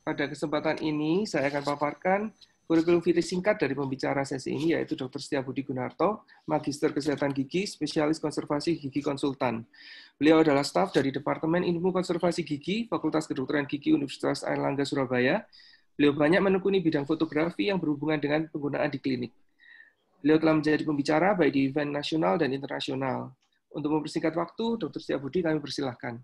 Pada kesempatan ini, saya akan paparkan kurikulum vitae singkat dari pembicara sesi ini, yaitu Dr. Setiabudi Gunarto, Magister Kesehatan Gigi, Spesialis Konservasi Gigi Konsultan. Beliau adalah staf dari Departemen Ilmu Konservasi Gigi, Fakultas Kedokteran Gigi Universitas Airlangga, Surabaya. Beliau banyak menekuni bidang fotografi yang berhubungan dengan penggunaan di klinik. Beliau telah menjadi pembicara baik di event nasional dan internasional. Untuk mempersingkat waktu, Dr. Setiabudi kami persilahkan.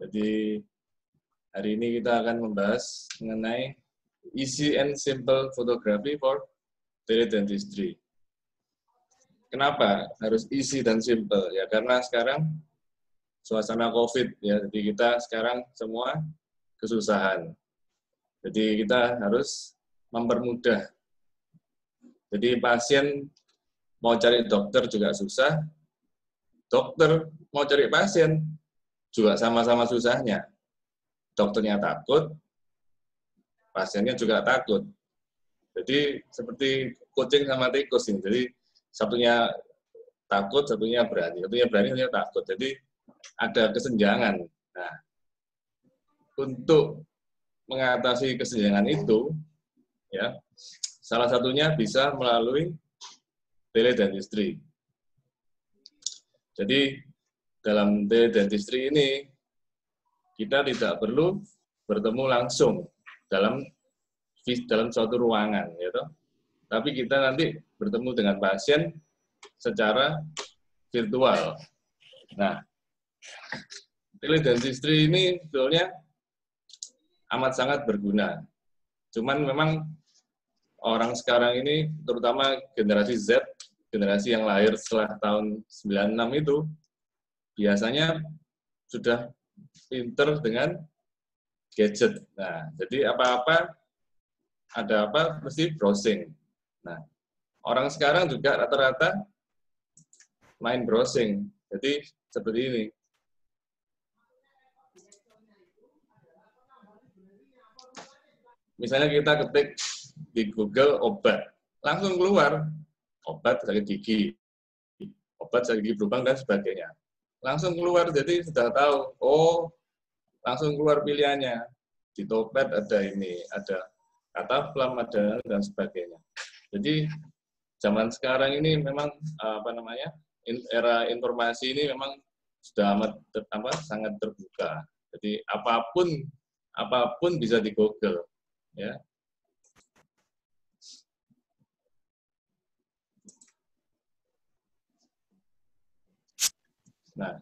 Jadi hari ini kita akan membahas mengenai easy and simple photography for teledentistry. Kenapa harus easy dan simple? Ya karena sekarang suasana COVID ya, jadi kita sekarang semua kesusahan. Jadi kita harus mempermudah. Jadi pasien mau cari dokter juga susah, dokter mau cari pasien juga sama-sama susahnya. Dokternya takut, pasiennya juga takut. Jadi seperti kucing sama tikus ini. Jadi satunya takut, satunya berani. Satunya takut. Jadi ada kesenjangan. Nah, untuk mengatasi kesenjangan itu, ya, salah satunya bisa melalui teledentistry. Jadi dalam teledentistry ini kita tidak perlu bertemu langsung dalam suatu ruangan, gitu. Tapi kita nanti bertemu dengan pasien secara virtual. Nah, teledentistry ini sebetulnya amat sangat berguna. Cuman memang orang sekarang ini, terutama generasi Z, generasi yang lahir setelah tahun 96 itu, biasanya sudah pinter dengan gadget. Nah, jadi apa-apa, ada apa, mesti browsing. Nah, orang sekarang juga rata-rata main browsing. Jadi, seperti ini. Misalnya kita ketik di Google obat, langsung keluar obat sakit gigi, obat sakit gigi berlubang, dan sebagainya. Langsung keluar, jadi sudah tahu, oh, langsung keluar pilihannya. Di Topet ada ini, ada Kataplam, ada, dan sebagainya. Jadi, zaman sekarang ini memang, era informasi ini memang sudah sangat terbuka. Jadi, apapun bisa di Google. Ya. Nah,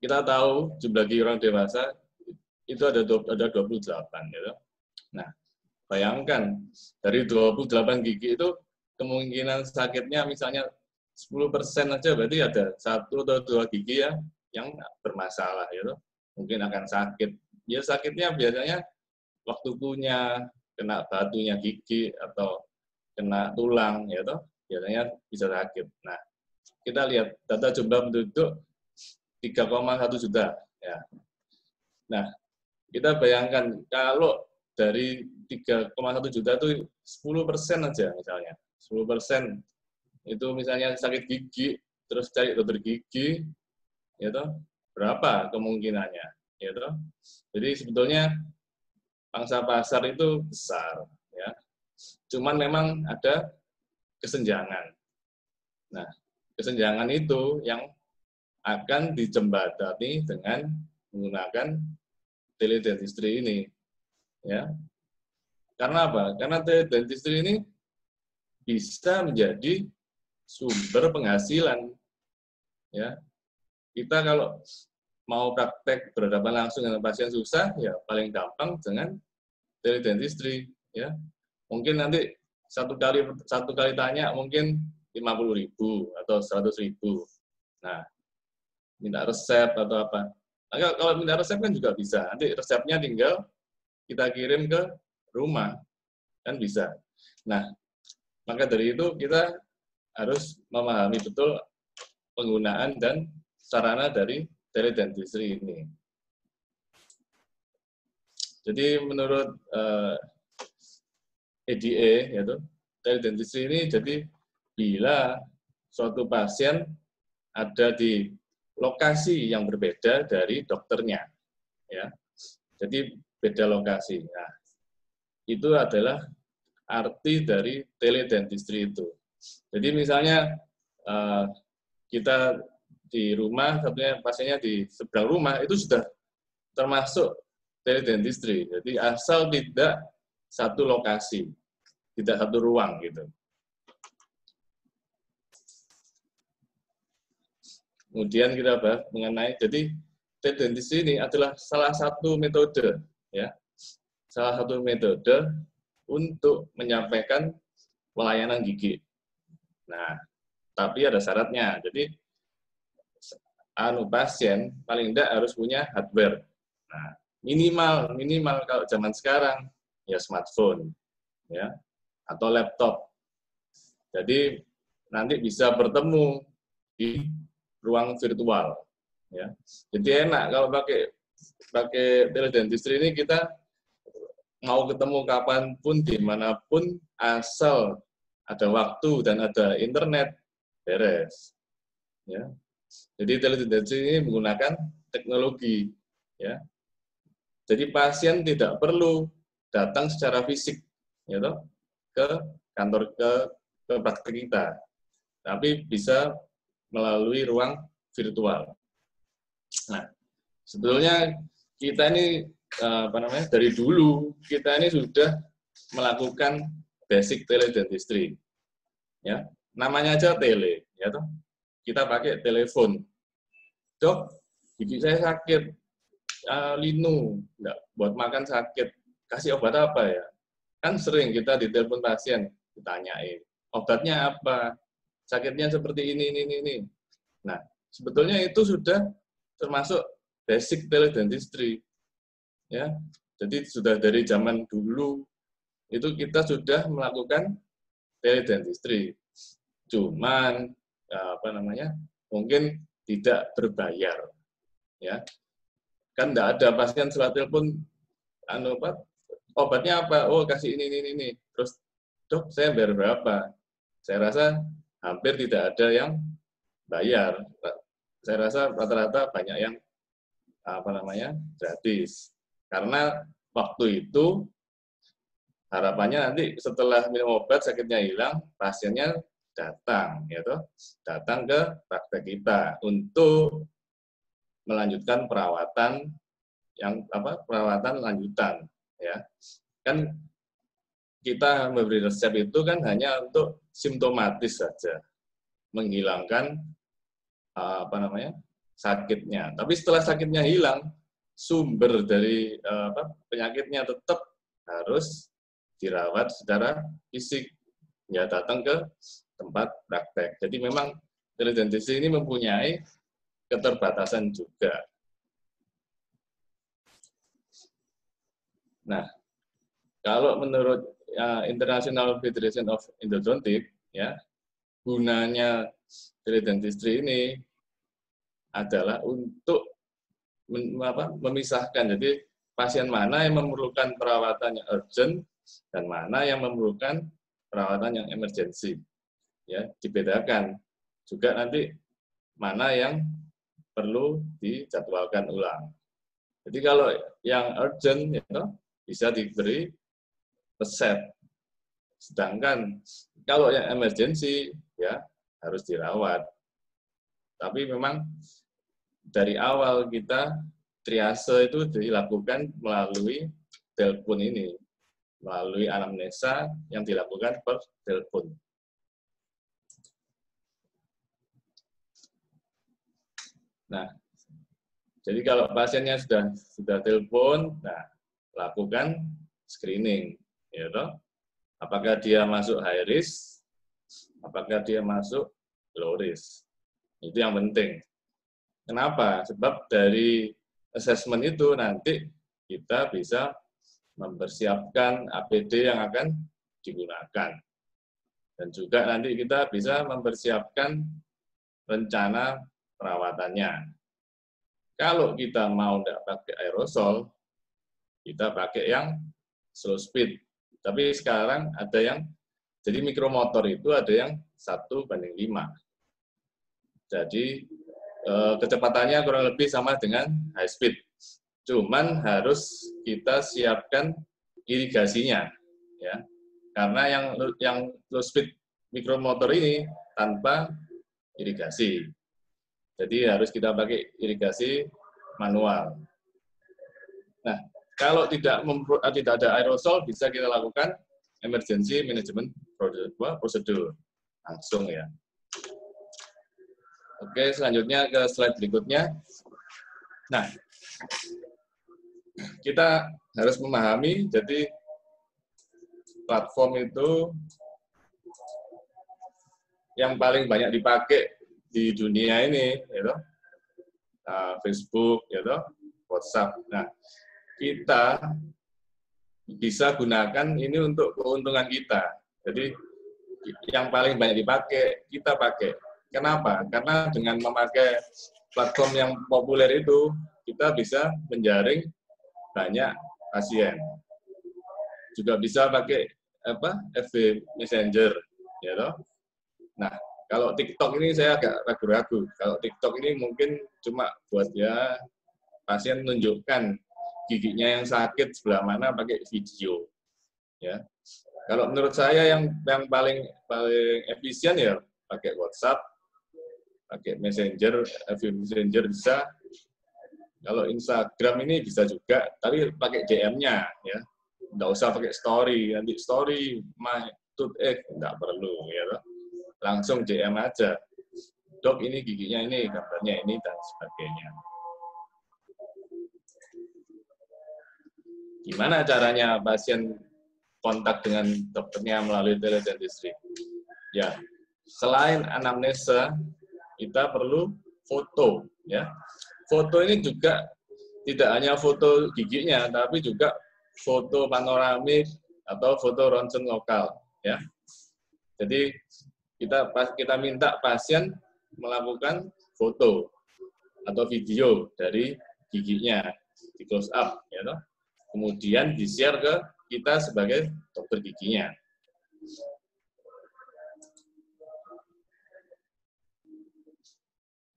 kita tahu jumlah gigi orang dewasa itu ada 28, gitu. Nah, bayangkan dari 28 gigi itu kemungkinan sakitnya misalnya 10% aja, berarti ada 1 atau 2 gigi ya yang bermasalah, gitu. Mungkin akan sakit. Ya sakitnya biasanya waktu punya kena batunya gigi atau kena tulang, gitu. Biasanya bisa sakit. Nah, kita lihat data jumlah penduduk 3,1 juta. Ya. Nah, kita bayangkan kalau dari 3,1 juta itu 10% aja misalnya. 10% itu misalnya sakit gigi, terus cari dokter gigi, gitu, berapa kemungkinannya? Gitu. Jadi sebetulnya pangsa pasar itu besar. Ya. Cuman memang ada kesenjangan. Nah, kesenjangan itu yang akan dijembatani dengan menggunakan teledentistry ini, ya. Karena apa? Karena teledentistry ini bisa menjadi sumber penghasilan, ya. Kita kalau mau praktek berhadapan langsung dengan pasien susah, ya paling gampang dengan teledentistry, ya. Mungkin nanti satu kali tanya mungkin 50.000 atau 100.000. Nah, minta resep atau apa. Nah, kalau minta resep kan juga bisa. Nanti resepnya tinggal kita kirim ke rumah, kan bisa. Nah, maka dari itu kita harus memahami betul penggunaan dan sarana dari teledentistry ini. Jadi menurut EDA, yaitu teledentistry ini, jadi bila suatu pasien ada di lokasi yang berbeda dari dokternya, ya, jadi beda lokasi. Nah, itu adalah arti dari teledentistry itu. Jadi misalnya kita di rumah, satunya pasiennya di seberang rumah, itu sudah termasuk teledentistry. Jadi asal tidak satu lokasi, tidak satu ruang gitu. Kemudian kita bahas mengenai, jadi teledentistry ini adalah salah satu metode, ya, salah satu metode untuk menyampaikan pelayanan gigi. Nah, tapi ada syaratnya. Jadi pasien paling tidak harus punya hardware. Nah, minimal kalau zaman sekarang ya smartphone, ya, atau laptop. Jadi nanti bisa bertemu di ruang virtual, ya. Jadi enak kalau pakai teledentistry ini, kita mau ketemu kapanpun, dimanapun, asal ada waktu dan ada internet, beres. Ya. Jadi teledentistry ini menggunakan teknologi, ya. Jadi pasien tidak perlu datang secara fisik, ya, ke kantor, ke praktek kita, tapi bisa melalui ruang virtual. Nah, sebetulnya kita ini dari dulu kita ini sudah melakukan basic teledentistry, ya, namanya aja tele, ya toh. Kita pakai telepon, dok, gigi saya sakit, linu, enggak, buat makan sakit, kasih obat apa ya? Kan sering kita ditelepon pasien, ditanyain obatnya apa, sakitnya seperti ini. Nah, sebetulnya itu sudah termasuk basic teledentistry, ya. Jadi sudah dari zaman dulu itu kita sudah melakukan teledentistry. Cuman mungkin tidak berbayar, ya. Kan enggak ada pasien setelah telepon, obatnya apa? Oh, kasih ini. Terus, dok, saya bayar berapa? Saya rasa hampir tidak ada yang bayar. Saya rasa rata-rata banyak yang gratis. Karena waktu itu harapannya nanti setelah minum obat sakitnya hilang, pasiennya datang, datang ke praktek kita untuk melanjutkan perawatan perawatan lanjutan, ya. Kan kita memberi resep itu kan hanya untuk simptomatis saja, menghilangkan sakitnya. Tapi setelah sakitnya hilang, sumber dari penyakitnya tetap harus dirawat secara fisik, ya, datang ke tempat praktek. Jadi memang teledentistry ini mempunyai keterbatasan juga. Nah, kalau menurut International Federation of Endodontics, ya, gunanya teledentistry ini adalah untuk memisahkan. Jadi pasien mana yang memerlukan perawatan yang urgent dan mana yang memerlukan perawatan yang emergency, ya, dibedakan. Juga nanti mana yang perlu dijadwalkan ulang. Jadi kalau yang urgent, ya, bisa diberi resep. Sedangkan kalau yang emergency, ya, harus dirawat. Tapi memang dari awal kita triase itu dilakukan melalui telepon ini, melalui anamnesa yang dilakukan per telepon. Nah, jadi kalau pasiennya sudah telepon, nah, lakukan screening, ya toh. Apakah dia masuk high risk, apakah dia masuk low risk. Itu yang penting. Kenapa? Sebab dari assessment itu nanti kita bisa mempersiapkan APD yang akan digunakan. Dan juga nanti kita bisa mempersiapkan rencana perawatannya. Kalau kita mau tidak pakai aerosol, kita pakai yang slow speed. Tapi sekarang ada yang, jadi mikromotor itu ada yang 1:5. Jadi kecepatannya kurang lebih sama dengan high speed. Cuman harus kita siapkan irigasinya, ya. Karena yang low speed mikromotor ini tanpa irigasi. Jadi harus kita pakai irigasi manual. Nah, kalau tidak ada aerosol, bisa kita lakukan emergency management procedure langsung ya. Oke, selanjutnya ke slide berikutnya. Nah, kita harus memahami, jadi platform itu yang paling banyak dipakai di dunia ini, yaitu Facebook, yaitu WhatsApp. Nah, kita bisa gunakan ini untuk keuntungan kita. Jadi yang paling banyak dipakai, kita pakai. Kenapa? Karena dengan memakai platform yang populer itu, kita bisa menjaring banyak pasien. Juga bisa pakai FB Messenger, ya toh. Nah, kalau TikTok ini saya agak ragu-ragu. Kalau TikTok ini mungkin cuma buat ya pasien menunjukkan giginya yang sakit sebelah mana pakai video. Ya. Kalau menurut saya yang paling efisien ya pakai WhatsApp, pakai Messenger, FB Messenger bisa. Kalau Instagram ini bisa juga, tapi pakai DM-nya ya. Nggak usah pakai story, nanti story nggak perlu ya toh. Langsung DM aja. Dok, ini giginya ini, gambarnya ini, dan sebagainya. Gimana caranya pasien kontak dengan dokternya melalui teledentistry? Ya, selain anamnesa, kita perlu foto. Ya, foto ini juga tidak hanya foto giginya, tapi juga foto panoramik atau foto ronsen lokal. Ya, jadi kita minta pasien melakukan foto atau video dari giginya di close up, ya toh. Kemudian di-share ke kita sebagai dokter giginya.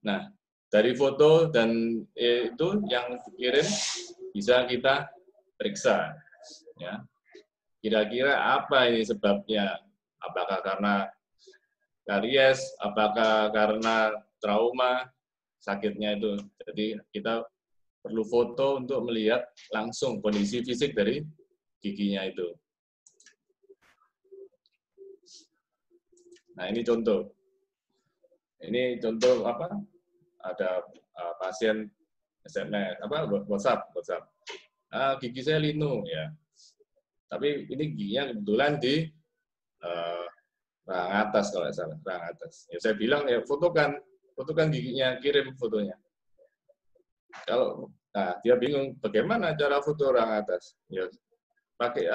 Nah, dari foto dan itu yang dikirim bisa kita periksa, ya. Kira-kira apa ini sebabnya? Apakah karena karies, apakah karena trauma sakitnya itu. Jadi kita perlu foto untuk melihat langsung kondisi fisik dari giginya itu. Nah, ini contoh. Ini contoh apa? Ada pasien SMS WhatsApp. Gigi saya linu ya. Tapi ini giginya kebetulan di rahang atas kalau salah, rahang atas. Ya saya bilang ya fotokan giginya, kirim fotonya. Kalau dia bingung bagaimana cara foto rahang atas. Ya pakai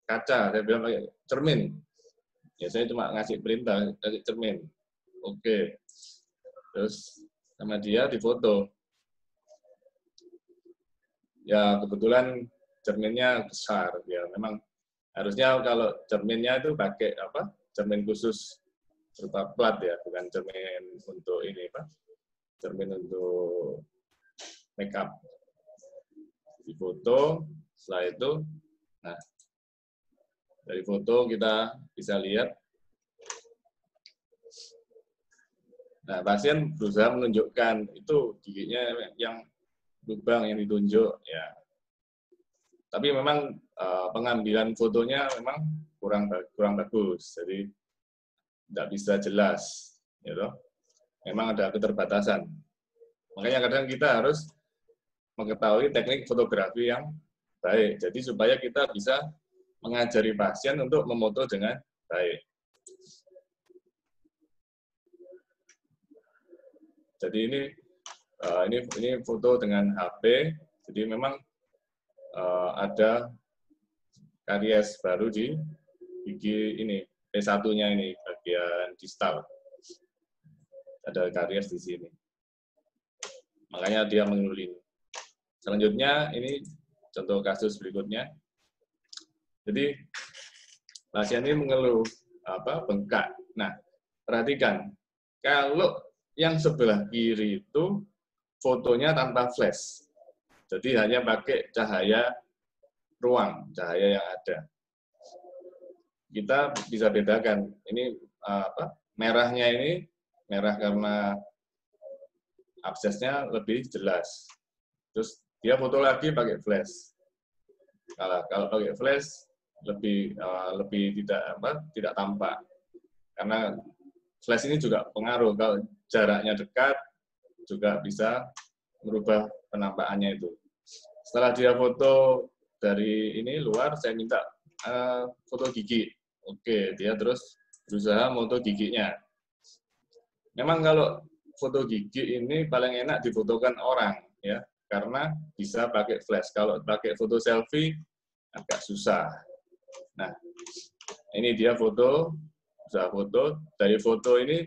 kaca, saya bilang pakai cermin. Ya saya cuma ngasih perintah pakai cermin. Oke. Terus sama dia difoto. Ya kebetulan cerminnya besar, ya memang harusnya kalau cerminnya itu pakai cermin khusus berupa plat ya, bukan cermin untuk ini cermin untuk makeup. Difoto, setelah itu, nah dari foto kita bisa lihat. Nah pasien berusaha menunjukkan itu giginya yang lubang yang ditunjuk ya. Tapi memang pengambilan fotonya memang kurang bagus, jadi tidak bisa jelas, ya toh. Memang ada keterbatasan. Makanya kadang kita harus mengetahui teknik fotografi yang baik, jadi supaya kita bisa mengajari pasien untuk memoto dengan baik. Jadi ini foto dengan HP, jadi memang ada karies baru di gigi ini, P1-nya ini, bagian distal. Ada karies di sini. Makanya dia menguling. Selanjutnya, ini contoh kasus berikutnya. Jadi, pasien ini mengeluh bengkak. Nah, perhatikan, kalau yang sebelah kiri itu fotonya tanpa flash. Jadi hanya pakai cahaya ruang, cahaya yang ada. Kita bisa bedakan. Ini merahnya ini merah karena absesnya lebih jelas. Terus dia foto lagi pakai flash. Kalau pakai flash lebih tidak tampak. Karena flash ini juga pengaruh. Kalau jaraknya dekat juga bisa merubah penampakannya itu. Setelah dia foto dari ini luar, saya minta foto gigi. Oke, dia terus berusaha foto giginya. Memang kalau foto gigi ini paling enak difotokan orang, ya, karena bisa pakai flash. Kalau pakai foto selfie agak susah. Nah, ini dia foto, usaha foto. Dari foto ini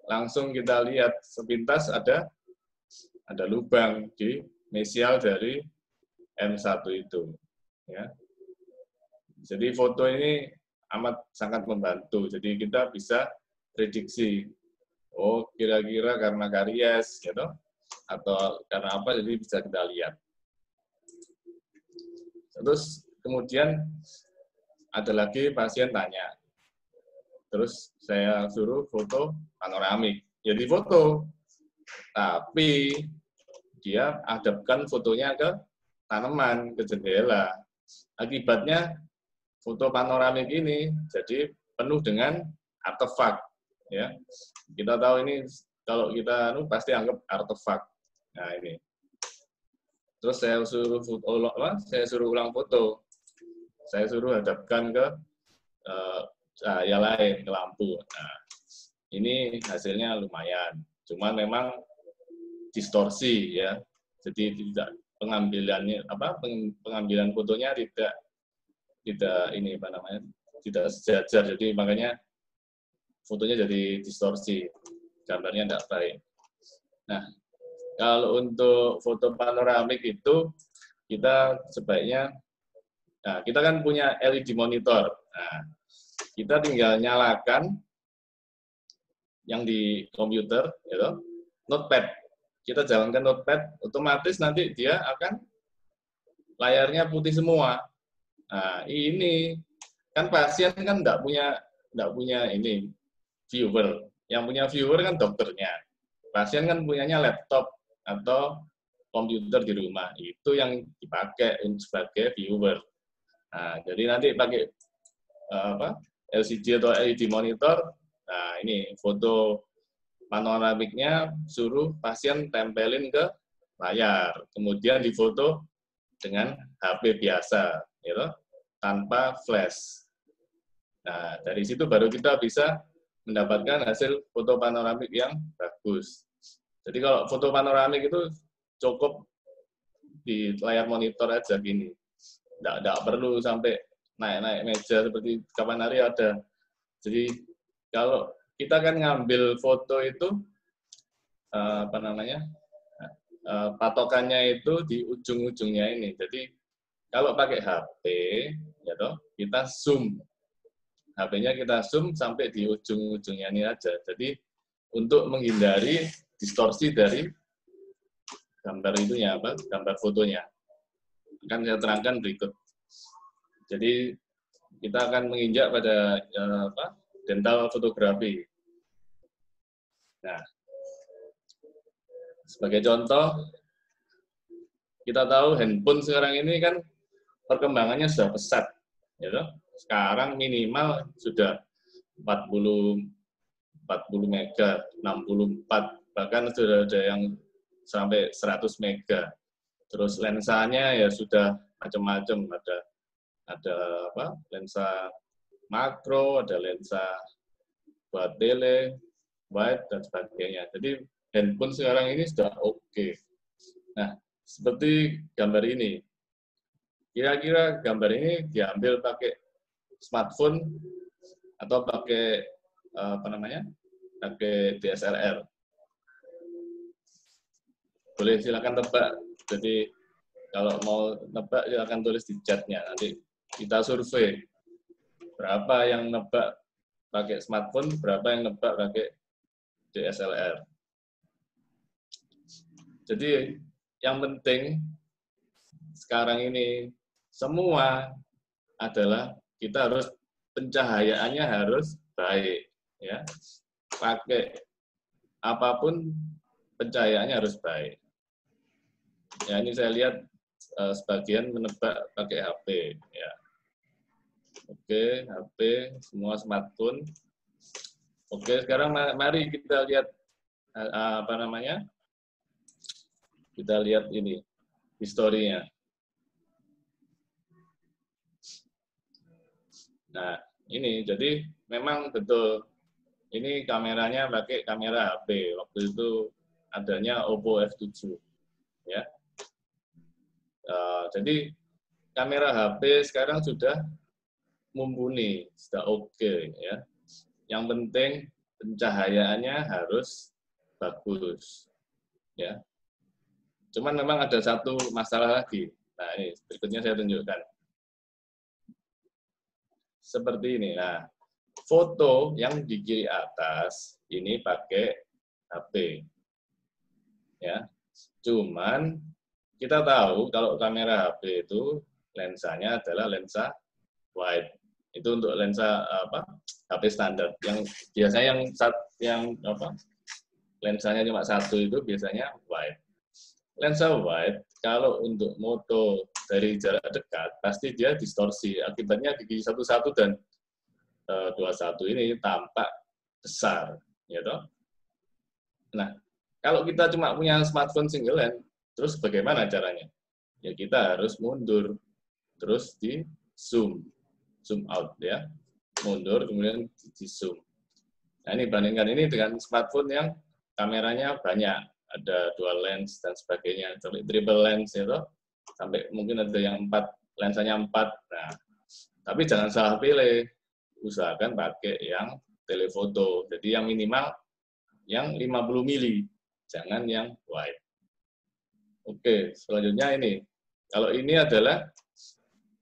langsung kita lihat sepintas ada lubang di mesial dari M1 itu. Ya. Jadi foto ini sangat membantu. Jadi kita bisa prediksi, oh kira-kira karena karies, gitu, atau karena apa, jadi bisa kita lihat. Terus kemudian ada lagi pasien tanya, terus saya suruh foto panoramik. Ya di foto, tapi dia hadapkan fotonya ke tanaman, ke jendela. Akibatnya foto panoramik ini jadi penuh dengan artefak. Ya, kita tahu ini kalau kita pasti anggap artefak. Nah ini. Terus saya suruh ulang foto. Saya suruh hadapkan ke cahaya lain, ke lampu. Nah, ini hasilnya lumayan. Cuman memang distorsi, ya. Jadi tidak pengambilan fotonya tidak tidak sejajar, jadi makanya fotonya jadi distorsi, gambarnya tidak baik. Nah, kalau untuk foto panoramik itu kita sebaiknya, kita kan punya LED monitor. Nah, kita tinggal nyalakan yang di komputer, gitu, notepad. Kita jalankan notepad, otomatis nanti dia akan layarnya putih semua. Nah, ini kan pasien kan nggak punya ini viewer. Yang punya viewer kan dokternya. Pasien kan punyanya laptop atau komputer di rumah. Itu yang dipakai sebagai viewer. Nah, jadi nanti pakai LCD atau LED monitor. Nah, ini foto panoramiknya suruh pasien tempelin ke layar. Kemudian difoto dengan HP biasa, gitu, tanpa flash. Nah, dari situ baru kita bisa mendapatkan hasil foto panoramik yang bagus. Jadi kalau foto panoramik itu cukup di layar monitor aja gini. Nggak perlu sampai naik-naik meja seperti kapan hari ada. Jadi kalau kita kan ngambil foto itu, patokannya itu di ujung-ujungnya ini. Jadi kalau pakai HP, ya toh, kita zoom. HP-nya kita zoom sampai di ujung-ujungnya ini aja. Jadi untuk menghindari distorsi dari gambar itunya, gambar fotonya. Akan saya terangkan berikut. Jadi kita akan menginjak pada dental fotografi. Nah, sebagai contoh, kita tahu handphone sekarang ini kan perkembangannya sudah pesat, ya. Sekarang minimal sudah 40 mega, 64, bahkan sudah ada yang sampai 100 mega. Terus lensanya ya sudah macam-macam, ada lensa makro, ada lensa buat tele, wide, dan sebagainya. Jadi handphone sekarang ini sudah oke. Nah, seperti gambar ini. Kira-kira gambar ini diambil pakai smartphone atau pakai pakai DSLR. Boleh silakan tebak. Jadi kalau mau nebak silakan tulis di chatnya. Nanti kita survei berapa yang nebak pakai smartphone, berapa yang nebak pakai DSLR. Jadi yang penting sekarang ini semua adalah kita harus pencahayaannya harus baik, ya. Pakai apapun pencahayaannya harus baik. Ya, ini saya lihat sebagian menebak pakai HP, ya. Oke, HP, semua smartphone. Oke, sekarang mari kita lihat kita lihat ini historinya. Nah, ini jadi memang betul ini kameranya pakai kamera HP. Waktu itu adanya Oppo F7, ya. Jadi kamera HP sekarang sudah mumpuni, sudah oke, ya. Yang penting pencahayaannya harus bagus, ya. Cuman memang ada satu masalah lagi. Nah, ini berikutnya saya tunjukkan. Seperti ini. Nah, foto yang di kiri atas ini pakai HP. Ya. Cuman kita tahu kalau kamera HP itu lensanya adalah lensa wide. Itu untuk lensa HP standar. Yang biasanya lensanya cuma satu itu biasanya wide. Lensa wide kalau untuk moto dari jarak dekat pasti dia distorsi. Akibatnya gigi 11 dan 21 ini tampak besar, ya toh. Nah, kalau kita cuma punya smartphone single lens, terus bagaimana caranya? Ya kita harus mundur, terus di zoom out, ya, mundur kemudian di zoom. Nah, ini bandingkan ini dengan smartphone yang kameranya banyak, ada dual lens dan sebagainya, triple lens, ya toh, sampai mungkin ada yang lensanya 4. Nah, tapi jangan salah pilih. Usahakan pakai yang telefoto. Jadi yang minimal yang 50 mili, jangan yang wide. Oke, selanjutnya ini. Kalau ini adalah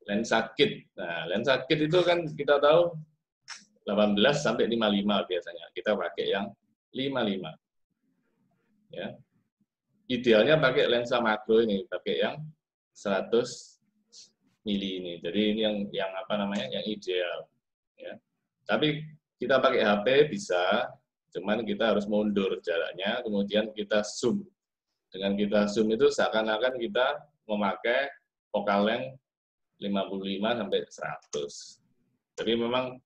lensa kit. Nah, lensa kit itu kan kita tahu 18 sampai 55 biasanya. Kita pakai yang 55. Ya. Idealnya pakai lensa makro ini, pakai yang 100 mili ini. Jadi ini yang ideal. Ya. Tapi kita pakai HP bisa, cuman kita harus mundur jaraknya, kemudian kita zoom. Dengan kita zoom itu seakan-akan kita memakai focal length 55 sampai 100. Tapi memang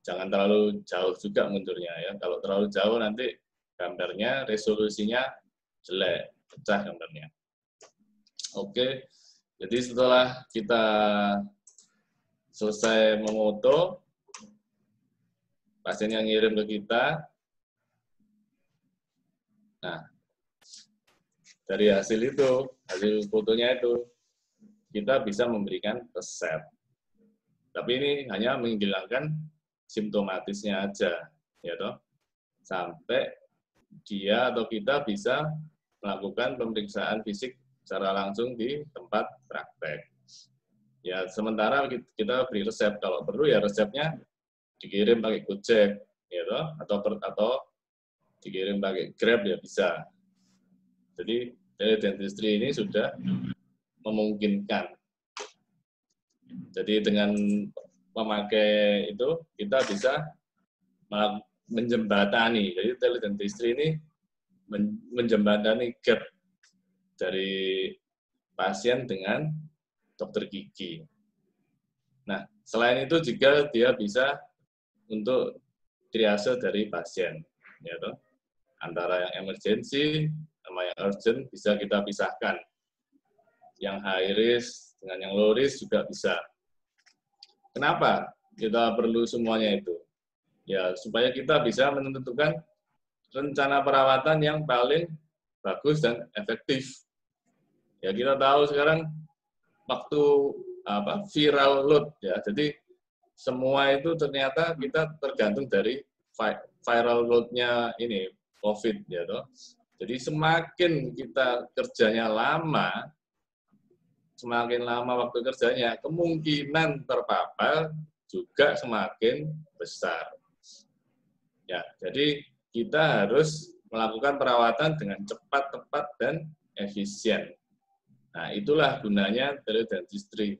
jangan terlalu jauh juga mundurnya, ya. Kalau terlalu jauh nanti gambarnya resolusinya jelek, pecah gambarnya. Oke, jadi setelah kita selesai memoto, pasien yang ngirim ke kita. Nah, dari hasil fotonya itu, kita bisa memberikan resep. Tapi ini hanya menghilangkan simptomatisnya aja, ya toh. Sampai dia atau kita bisa melakukan pemeriksaan fisik secara langsung di tempat praktek. Ya, sementara kita beri resep. Kalau perlu ya resepnya dikirim pakai Gojek, ya toh, atau dikirim pakai Grab ya bisa. Jadi teledentistry ini sudah memungkinkan. Jadi dengan memakai itu kita bisa menjembatani. Jadi teledentistry ini menjembatani gap dari pasien dengan dokter gigi. Nah, selain itu juga dia bisa untuk triase dari pasien, ya toh. Antara yang emergency sama yang urgent bisa kita pisahkan. Yang high risk dengan yang low risk juga bisa. Kenapa kita perlu semuanya itu? Ya, supaya kita bisa menentukan rencana perawatan yang paling bagus dan efektif. Ya, kita tahu sekarang waktu viral load ya. Jadi semua itu ternyata kita tergantung dari viral load-nya ini COVID ya toh. Jadi semakin kita kerjanya lama, semakin lama waktu kerjanya, kemungkinan terpapar juga semakin besar. Ya, jadi kita harus melakukan perawatan dengan cepat, tepat, dan efisien. Nah, itulah gunanya teledentistry.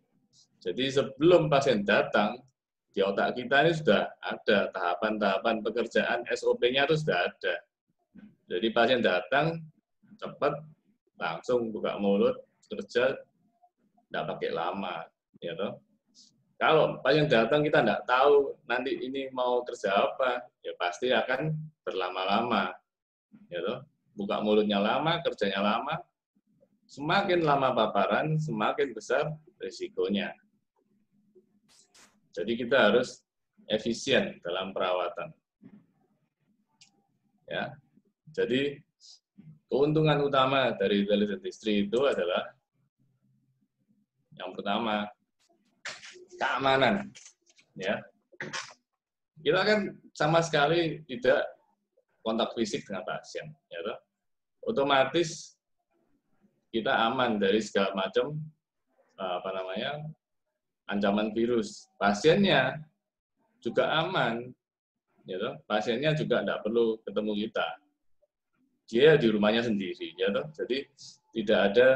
Jadi sebelum pasien datang, di otak kita ini sudah ada tahapan-tahapan pekerjaan, SOP-nya itu sudah ada. Jadi pasien datang, cepat, langsung buka mulut, kerja, tidak pakai lama. Ya toh. Kalau pasien datang kita tidak tahu nanti ini mau kerja apa, ya pasti akan berlama-lama. Ya toh. Buka mulutnya lama, kerjanya lama, semakin lama paparan, semakin besar risikonya. Jadi kita harus efisien dalam perawatan. Ya. Jadi keuntungan utama dari teledentistry itu adalah yang pertama keamanan. Ya. Kita kan sama sekali tidak kontak fisik dengan pasien, ya toh. Otomatis kita aman dari segala macam ancaman virus. Pasiennya juga aman, ya toh. Pasiennya juga tidak perlu ketemu kita. Dia di rumahnya sendiri, ya toh. Jadi tidak ada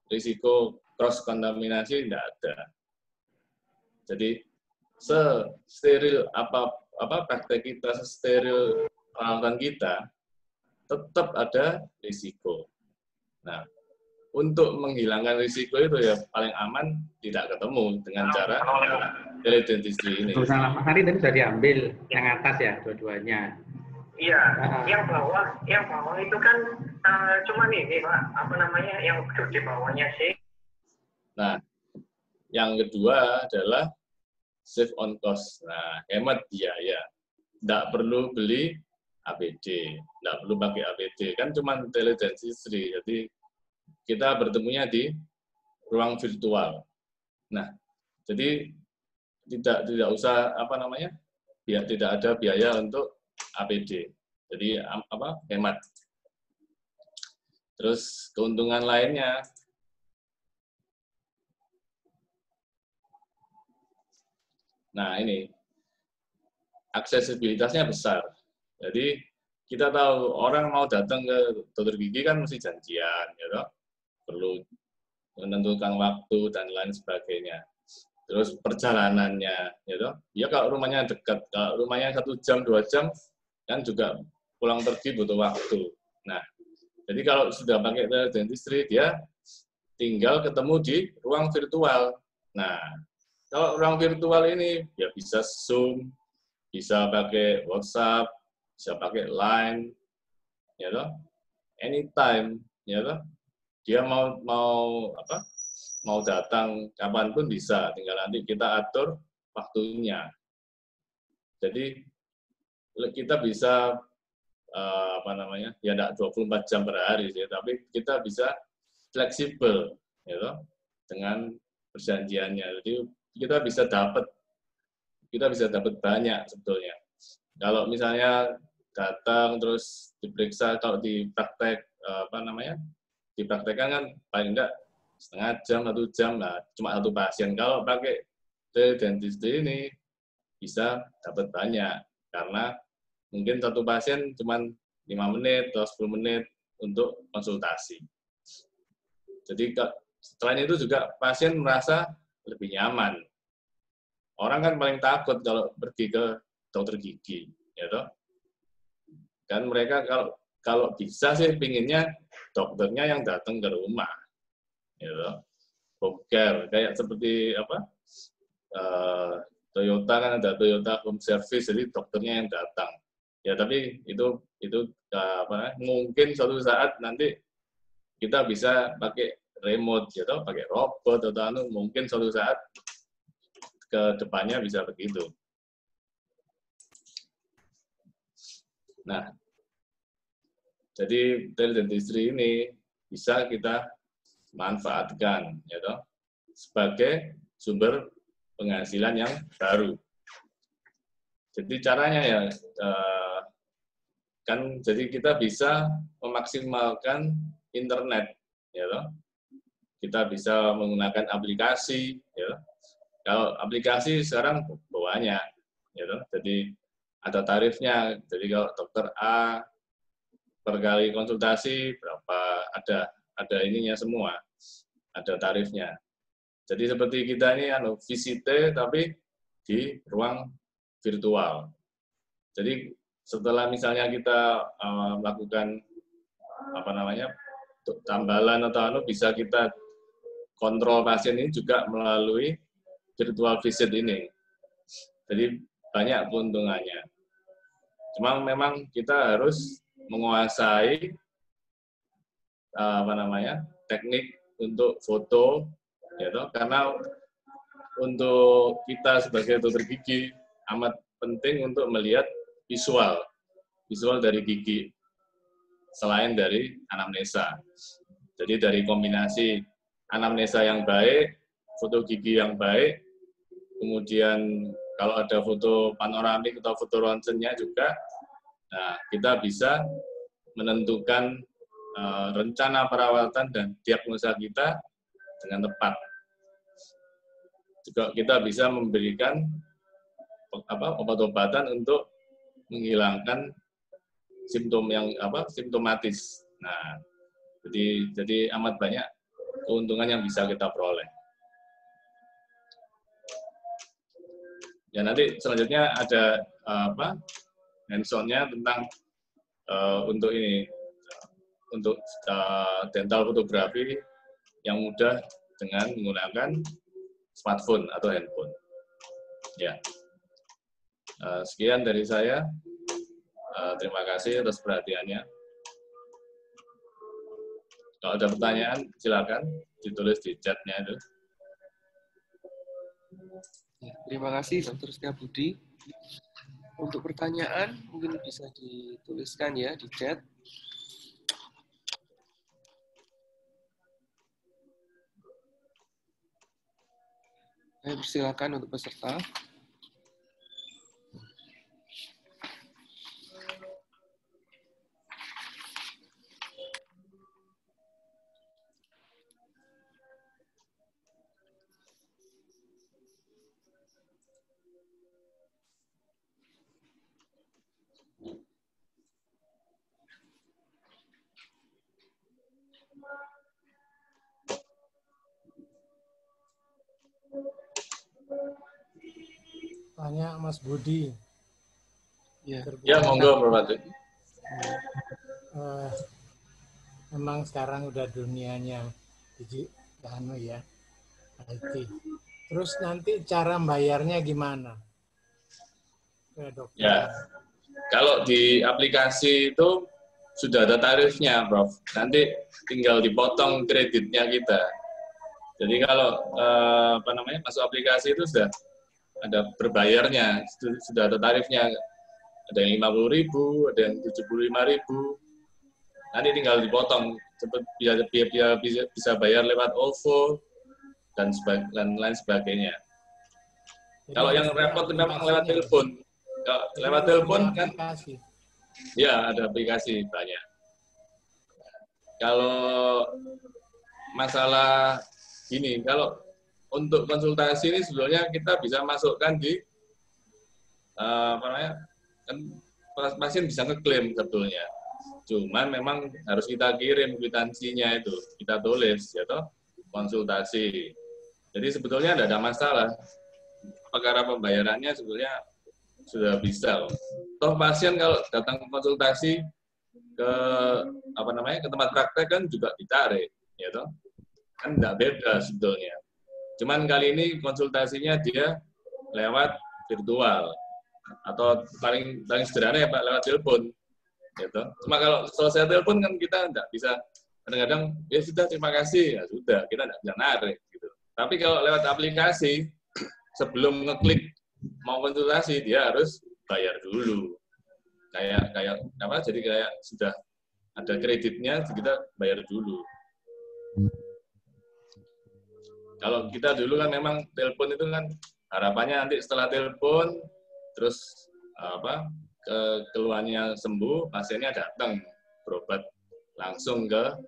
risiko cross kontaminasi, tidak ada. Jadi steril apa praktek kita, steril perawatan kita, tetap ada risiko. Nah, untuk menghilangkan risiko itu ya paling aman tidak ketemu dengan cara teledentistry ini. Salah Mas Ari tadi sudah diambil yang atas ya dua-duanya. Iya, yang bawah itu kan cuman ini Pak, yang di bawahnya sih. Nah, yang kedua adalah save on cost. Nah, hemat biaya. Tidak perlu beli APD, tidak perlu pakai APD, kan cuma teledentistry. Jadi kita bertemunya di ruang virtual. Nah, jadi tidak usah tidak ada biaya untuk APD. Jadi hemat. Terus keuntungan lainnya, nah ini aksesibilitasnya besar. Jadi kita tahu orang mau datang ke dokter gigi kan mesti janjian, ya toh? Perlu menentukan waktu dan lain sebagainya. Terus perjalanannya, ya toh? Ya kalau rumahnya dekat, kalau rumahnya 1 jam 2 jam kan juga pulang pergi butuh waktu. Nah, jadi kalau sudah pakai teledentistry dia tinggal ketemu di ruang virtual. Nah, kalau ruang virtual ini ya bisa Zoom, bisa pakai WhatsApp, bisa pakai Line, ya toh? Anytime, ya toh? Dia mau datang kapanpun bisa, tinggal nanti kita atur waktunya. Jadi kita bisa ya enggak 24 jam per hari sih, tapi kita bisa fleksibel, ya toh? Dengan perjanjiannya. Jadi kita bisa dapat banyak sebetulnya. Kalau misalnya datang terus diperiksa, kalau dipraktek dipraktekkan kan paling enggak setengah jam, 1 jam lah, cuma 1 pasien. Kalau pakai teledentistry ini bisa dapat banyak karena mungkin 1 pasien cuma 5 menit atau 10 menit untuk konsultasi. Jadi selain itu juga pasien merasa lebih nyaman. Orang kan paling takut kalau pergi ke dokter gigi, ya toh. Kan mereka kalau bisa sih pinginnya dokternya yang datang ke rumah, ya toh. Home care kayak seperti Toyota kan ada Toyota Home Service, jadi dokternya yang datang. Ya tapi itu mungkin suatu saat nanti kita bisa pakai remote, ya toh, pakai robot atau mungkin suatu saat ke depannya bisa begitu. Nah, jadi teledentistry ini bisa kita manfaatkan, ya toh, sebagai sumber penghasilan yang baru. Jadi caranya ya kan, jadi kita bisa memaksimalkan internet, ya toh. Kita bisa menggunakan aplikasi, ya. Kalau aplikasi sekarang banyak, ya toh. Jadi ada tarifnya. Jadi kalau dokter A per kali konsultasi berapa, ada ininya semua, ada tarifnya. Jadi seperti kita ini visite tapi di ruang virtual. Jadi setelah misalnya kita melakukan tambalan atau bisa kita kontrol pasien ini juga melalui virtual visit ini. Jadi banyak keuntungannya. Cuma memang kita harus menguasai teknik untuk foto, ya toh, karena untuk kita sebagai dokter gigi amat penting untuk melihat visual dari gigi selain dari anamnesa. Jadi dari kombinasi anamnesa yang baik, foto gigi yang baik, kemudian kalau ada foto panoramik atau foto ronsennya juga, nah kita bisa menentukan rencana perawatan dan diagnosa kita dengan tepat. Juga kita bisa memberikan obat-obatan untuk menghilangkan simptom yang simptomatis. Nah, jadi amat banyak keuntungan yang bisa kita peroleh. Ya nanti selanjutnya ada hands-on-nya tentang untuk dental fotografi yang mudah dengan menggunakan smartphone atau handphone. Ya. Sekian dari saya. Terima kasih atas perhatiannya. Kalau ada pertanyaan, silakan ditulis di chat-nya itu. Ya, terima kasih Dr. Setiabudi. Untuk pertanyaan mungkin bisa dituliskan ya di chat. Saya persilakan untuk peserta. Tanya Mas Budi. Ya, monggo Pak Batu. Memang sekarang udah dunianya ya, IT. Terus nanti cara bayarnya gimana? Ya, kalau di aplikasi itu sudah ada tarifnya, Prof. Nanti tinggal dipotong kreditnya kita. Jadi kalau masuk aplikasi itu sudah ada berbayarnya, sudah ada tarifnya. Ada yang 50.000, ada yang 75.000. Nanti tinggal dipotong, biar bisa bayar lewat OVO dan lain sebagainya. Jadi kalau yang repot memang lewat telepon. Kalau lewat telepon kan, ya ada aplikasi banyak. Kalau masalah gini, kalau untuk konsultasi ini sebetulnya kita bisa masukkan di kan pasien bisa ngeklaim sebetulnya. Cuman memang harus kita kirim kwitansinya itu, kita tulis ya toh, konsultasi. Jadi sebetulnya tidak ada masalah. Perkara pembayarannya sebetulnya sudah bisa. Toh pasien kalau datang konsultasi ke ke tempat praktek kan juga ditarik, ya toh. Kan tidak beda sebetulnya. Cuman kali ini konsultasinya dia lewat virtual atau paling sederhana ya Pak, lewat telepon. Gitu. Cuma kalau selesai telepon kan kita tidak bisa, kadang-kadang ya sudah terima kasih, ya sudah, kita tidak bisa narik. Gitu. Tapi kalau lewat aplikasi, sebelum ngeklik mau konsultasi, dia harus bayar dulu. Jadi kayak sudah ada kreditnya, kita bayar dulu. Kalau kita dulu kan memang telepon itu kan harapannya nanti setelah telepon terus keluhannya sembuh, pasiennya datang berobat langsung ke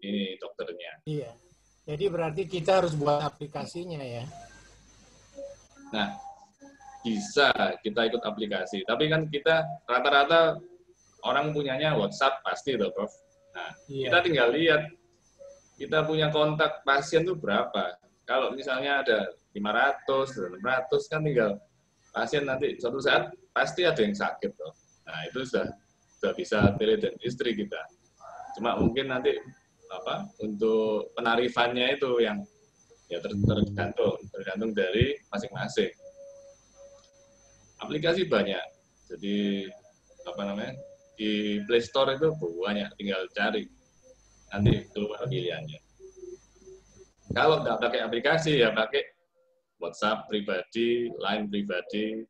ini dokternya. Iya. Jadi berarti kita harus buat aplikasinya ya. Nah, bisa kita ikut aplikasi. Tapi kan kita rata-rata orang punyanya WhatsApp pasti tuh, Prof. Nah, kita tinggal lihat kita punya kontak pasien tuh berapa. Kalau misalnya ada 500, 600 kan tinggal pasien nanti suatu saat pasti ada yang sakit tuh. Nah, itu sudah bisa teledentistry kita. Cuma mungkin nanti untuk penarifannya itu yang ya tergantung dari masing-masing. Aplikasi banyak. Jadi di Play Store itu banyak, tinggal cari. Nanti keluar pilihannya. Kalau nggak pakai aplikasi ya pakai WhatsApp pribadi, Line pribadi,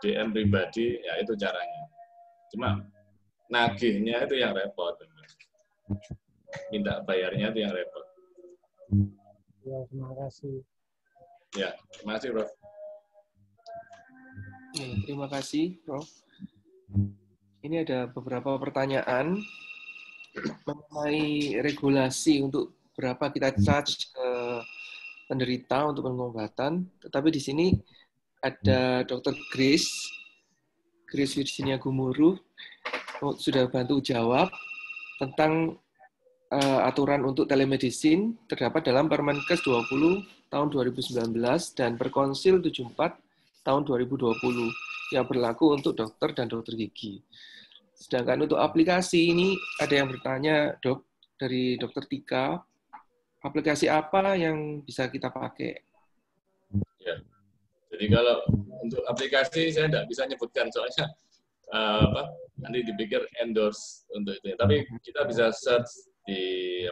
DM pribadi, ya itu caranya. Cuma nagihnya itu yang repot. Minta bayarnya itu yang repot. Ya, terima kasih. Ya, terima kasih, Prof. Terima kasih, Prof. Ini ada beberapa pertanyaan mengenai regulasi untuk berapa kita charge ke penderita untuk pengobatan. Tetapi di sini ada Dr. Grace Virginia Gumuru sudah bantu jawab tentang aturan untuk telemedicine terdapat dalam Permenkes 20 tahun 2019 dan Perkonsil 74 tahun 2020 yang berlaku untuk dokter dan dokter gigi. Sedangkan untuk aplikasi ini ada yang bertanya, Dok, dari Dr. Tika, aplikasi apa yang bisa kita pakai? Ya. Jadi kalau untuk aplikasi saya tidak bisa nyebutkan soalnya nanti dipikir endorse untuk itu. Tapi kita bisa search di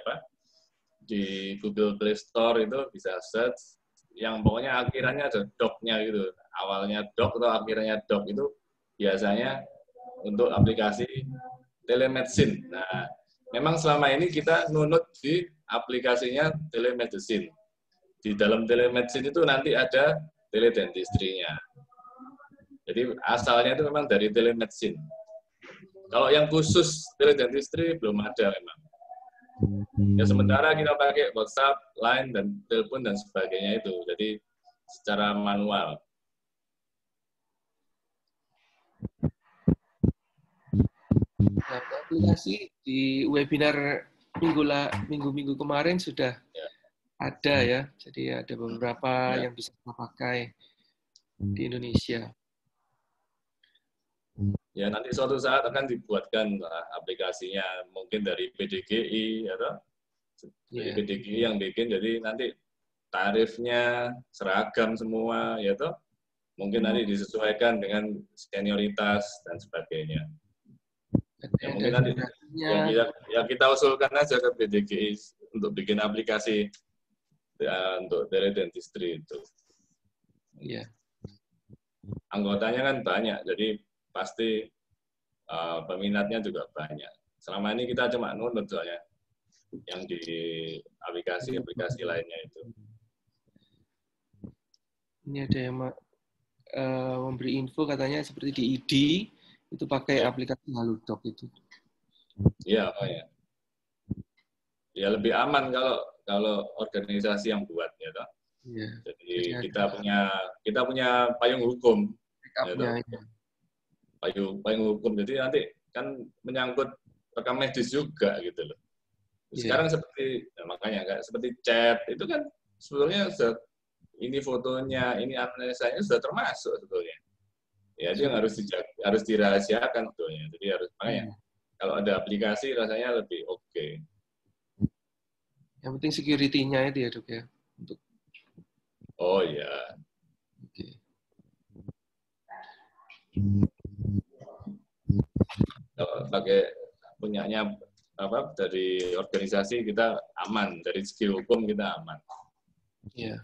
Google Play Store itu bisa search yang pokoknya akhirannya ada doc-nya gitu. Awalnya doc atau akhirnya doc itu biasanya untuk aplikasi telemedicine. Nah, memang selama ini kita nunut di aplikasinya telemedicine. Di dalam telemedicine itu nanti ada teledentistry-nya. Jadi asalnya itu memang dari telemedicine. Kalau yang khusus teledentistry belum ada memang. Ya sementara kita pakai WhatsApp, Line, dan telepon dan sebagainya itu. Jadi secara manual. Nah, aplikasi di webinar minggu kemarin sudah ada ya. Jadi ada beberapa yang bisa kita pakai di Indonesia. Ya nanti suatu saat akan dibuatkan aplikasinya mungkin dari PDGI atau dari PDGI yang bikin, jadi nanti tarifnya seragam semua ya toh, mungkin nanti disesuaikan dengan senioritas dan sebagainya. Ya, mungkin nanti yang kita usulkan aja ke PDGI untuk bikin aplikasi untuk teledentistry itu. Iya. Anggotanya kan banyak, jadi pasti peminatnya juga banyak. Selama ini kita cuma nunut soalnya yang di aplikasi-aplikasi lainnya itu. Ini ada yang memberi info katanya seperti di ID itu pakai aplikasi Halodoc itu. Iya, oh ya. Ya lebih aman kalau organisasi yang buat ya toh. Iya. Jadi kita punya payung hukum. Ya, payung hukum, jadi nanti kan menyangkut rekam medis juga gitu loh. Sekarang seperti makanya nggak seperti chat itu kan sebetulnya ini fotonya, ini analisanya sudah termasuk sebetulnya. Ya itu yang harus dirahasiakan sebetulnya. Jadi harus makanya kalau ada aplikasi rasanya lebih oke. Yang penting security-nya itu ya Dok ya. Untuk oh iya. Oke. Kalau pakai punyanya dari organisasi kita aman, dari segi hukum kita aman. Iya.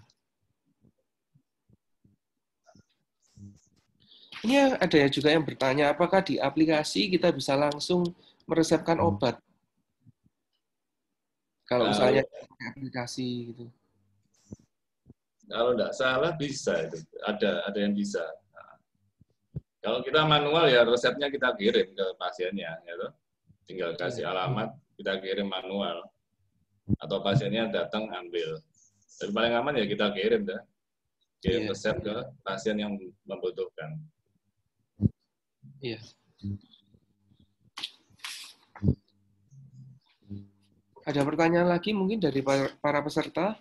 Ini ada juga yang bertanya, apakah di aplikasi kita bisa langsung meresepkan obat? Kalau misalnya pakai aplikasi gitu. Kalau nggak salah bisa itu. Ada yang bisa. Nah, kalau kita manual ya resepnya kita kirim ke pasiennya, gitu. Tinggal kasih alamat, kita kirim manual. Atau pasiennya datang ambil. Tapi paling aman ya kita kirim dah. Kirim resep ke pasien yang membutuhkan. Iya. Ada pertanyaan lagi mungkin dari para peserta?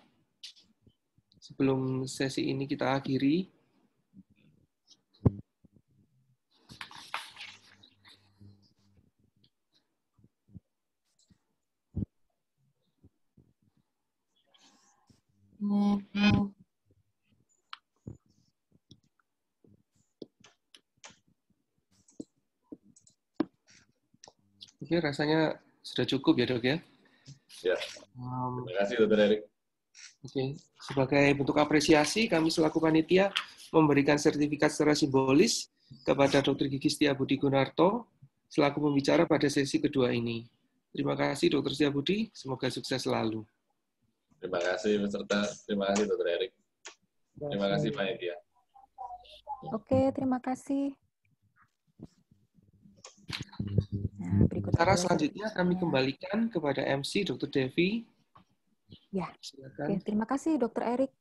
Sebelum sesi ini kita akhiri. Oke, rasanya sudah cukup ya, Dok ya? Ya. Terima kasih, Dr. Erik. Oke, sebagai bentuk apresiasi, kami selaku panitia memberikan sertifikat secara simbolis kepada Dr. Gigi Setiabudi Gunarto selaku pembicara pada sesi kedua ini. Terima kasih, Dr. Setiabudi. Semoga sukses selalu. Terima kasih, peserta. Terima kasih, Dr. Erik. Terima kasih, panitia. Oke, terima kasih. Nah, Cara selanjutnya kami kembalikan kepada MC Dr. Devi. Ya. Silakan. Oke, terima kasih Dr. Erik.